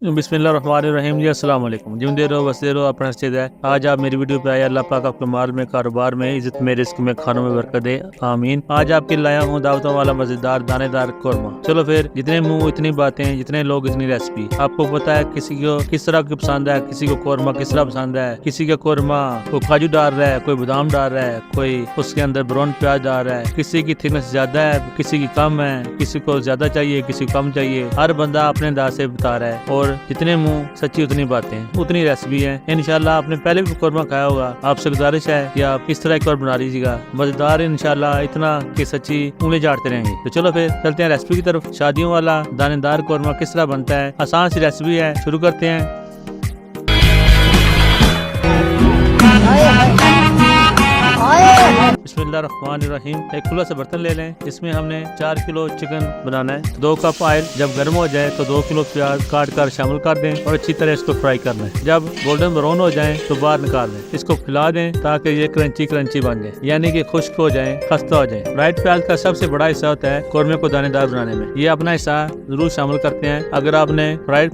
बिस्मिल्लाहिर्रहमानिर्रहीम जी, अस्सलाम वालेकुम। जिंदे रहो बसते रहो, अपना स्थित है। आज आप मेरी वीडियो पे आए। अल्लाह पाक आपके माल में, कारोबार में, इज्जत में, रिस्क में, खानों में बरकत दे, आमीन। आज आपके लाया हूँ दावतों वाला मजेदार दानेदार कौरमा। चलो फिर, जितने मुंह इतनी बातें, जितने लोग इतनी रेसिपी। आपको पता है किसी को किस तरह की पसंद है, किसी को कौरमा किस तरह पसंद है। किसी का कौरमा कोई काजू डाल रहा है, कोई बादाम डाल रहा है, कोई उसके अंदर ब्राउन प्याज डाल रहा है। किसी की थिकनेस ज्यादा है, किसी की कम है, किसी को ज्यादा चाहिए, किसी को कम चाहिए। हर बंदा अपने अंदाज से बता रहा है। और जितने मुंह सच्ची उतनी बातें, उतनी रेसिपी है। इंशाल्लाह आपने पहले भी कौरमा खाया होगा। आपसे गुजारिश है कि आप इस तरह एक बार बना लीजिएगा, मजेदार इंशाल्लाह, इतना कि सच्ची उंगली चाटते रहेंगे। तो चलो फिर चलते हैं रेसिपी की तरफ। शादियों वाला दानेदार कौरमा किस तरह बनता है, आसान सी रेसिपी है, शुरू करते हैं। बिस्मिल्लाहिर्रहमानिर्रहीम। एक खुला सा बर्तन ले लें। इसमें हमने 4 किलो चिकन बनाना है। 2 कप ऑयल। जब गर्म हो जाए तो 2 किलो प्याज काट कर शामिल कर दें और अच्छी तरह इसको फ्राई करना है। जब गोल्डन ब्राउन हो जाए तो बाहर निकाल दें। इसको फैला दें ताकि ये क्रंची क्रंची बन जाए, यानी कि खुश्क हो जाए, खस्ता हो जाए। फ्राइड प्याज का सबसे बड़ा हिस्सा होता है कौरमे को दानेदार बनाने में। ये अपना हिस्सा जरूर शामिल करते हैं। अगर आपने फ्राइड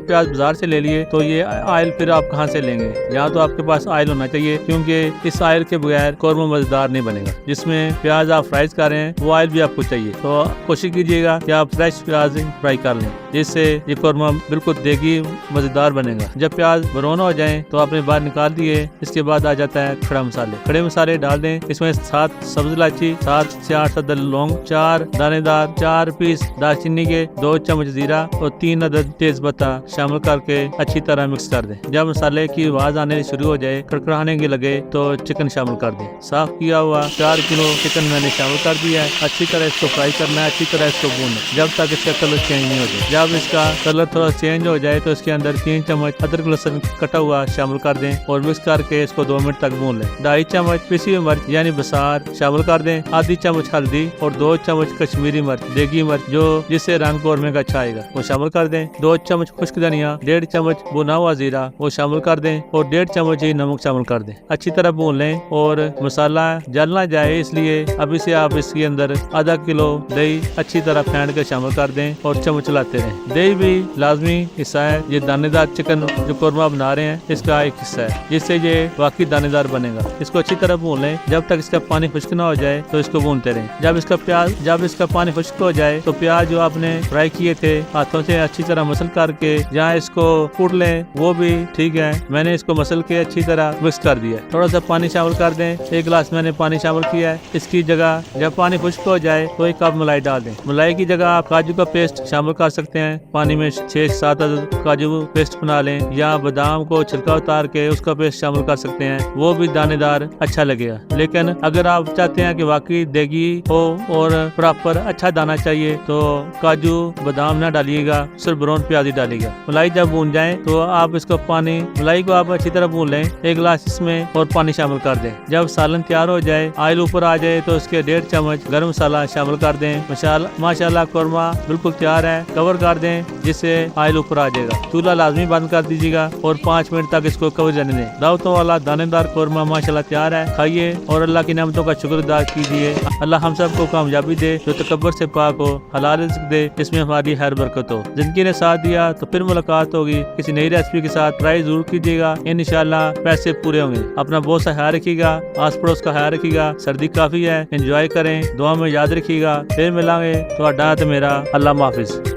प्याज बाजार से ले लिए तो ये ऑयल फिर आप कहाँ से लेंगे? यहाँ तो आपके पास ऑयल होना चाहिए, क्योंकि इस ऑयल के बगैर कौरमा मजेदार नहीं बनेगा। जिसमें प्याज आप फ्राई कर रहे हैं वो ऑयल भी आपको चाहिए। तो कोशिश कीजिएगा कि आप फ्रेश प्याज फ्राई कर लें, जिससे ये कौरमा बिल्कुल देगी मजेदार बनेगा। जब प्याज ब्राउन हो जाए तो आपने बाहर निकाल दिए। इसके बाद आ जाता है खड़ा मसाले। खड़े मसाले डाल दें। इसमें 7 सब्ज इलायची, 7 से 8 अदद लौंग, 4 दानेदार, 4 पीस दालचीनी के, 2 चम्मच जीरा और 3 अदद तेज पत्ता शामिल करके अच्छी तरह मिक्स कर दें। जब मसाले की आवाज आने शुरू हो जाए, कड़कड़ाने के लगे, तो चिकन शामिल कर दें। साफ किया हुआ 4 किलो चिकन मैंने शामिल कर दिया है। अच्छी तरह इसको फ्राई करना है, अच्छी तरह इसको भूनना है जब तक इसका कलर चेंज नहीं हो जाए। जब इसका कलर थोड़ा चेंज हो जाए तो इसके अंदर 3 चम्मच अदरक लहसुन कटा हुआ शामिल कर दें और मिक्स करके इसको 2 मिनट तक भून लें। 2.5 चम्मच पिसी हुई मिर्च यानी बसार शामिल कर दें। आधी चम्मच हल्दी और 2 चम्मच कश्मीरी मिर्च, देगी मिर्च, जो जिससे रंग कौरमे का अच्छा आएगा, वो शामिल कर दें। 2 चम्मच खुश्क धनिया, 1.5 चम्मच भुना हुआ जीरा वो शामिल कर दें और 1.5 चम्मच ही नमक शामिल कर दें। अच्छी तरह भून लें और मसाला जल ना जाए इसलिए अभी से आप इसके अंदर आधा किलो दही अच्छी तरह फेंट कर शामिल कर दें और चम्मच चलाते रहें। दही भी लाजमी हिस्सा है। ये दानेदार चिकन जो कौरमा बना रहे हैं इसका एक हिस्सा है, जिससे ये वाकई दानेदार बनेगा। इसको अच्छी तरह भून लें। जब तक इसका पानी खुश्क ना हो जाए तो इसको भूनते रहें। जब इसका पानी खुश्क हो जाए तो प्याज जो आपने फ्राई किए थे हाथों से अच्छी तरह मसल करके जहाँ इसको कूट लें, वो भी ठीक है। मैंने इसको मसल के अच्छी तरह मिक्स कर दिया। थोड़ा सा पानी शामिल कर दें। 1 गिलास मैंने पानी शामिल किया है। इसकी जगह जब पानी खुश्क हो जाए तो 1 कप मलाई डाल दें। मलाई की जगह आप काजू का पेस्ट शामिल कर सकते हैं। पानी में 6 से 7 काजू पेस्ट बना लें, या बादाम को छिलका उतार के उसका पेस्ट शामिल कर सकते हैं, वो भी दानेदार अच्छा लगेगा। लेकिन अगर आप चाहते हैं कि वाकई देगी हो और प्रॉपर अच्छा दाना चाहिए तो काजू बादाम ना डालिएगा, सिर्फ ब्राउन प्याज ही डालिएगा। मलाई जब भून जाए तो आप इसको मलाई को आप अच्छी तरह भून लें। 1 गिलास इसमें और पानी शामिल कर दें। जब सालन तैयार हो जाए, ऑयल ऊपर आ जाए तो उसके 1.5 चम्मच गरम मसाला शामिल कर दें। माशाल्लाह कौरमा बिल्कुल तैयार है। कवर कर दें जिससे ऑयल ऊपर आ जाएगा। चूल्हा लाजमी बंद कर दीजिएगा और 5 मिनट तक इसको कवर रहने दें। दावतों वाला दानेदार कौरमा माशाल्लाह तैयार है। खाइए और अल्लाह की नेमतों का शुक्र अदा कीजिए। अल्लाह हम सबको कामयाबी दे, जो तकब्बर से पाक हो, हलाल रिज़्क दे, इसमें हमारी हर बरकत हो। जिंदगी ने साथ दिया तो फिर मुलाकात होगी किसी नई रेसिपी के साथ। ट्राई जरूर कीजिएगा, इंशाल्लाह पैसे पूरे होंगे। अपना बहुत सा ख्याल रखिएगा, आस पड़ोस का ख्याल रखिएगा। सर्दी काफी है, एंजॉय करें, दुआ में याद रखिएगा। फिर मिलांगे तो अड्डा मेरा। अल्लाह हाफिज।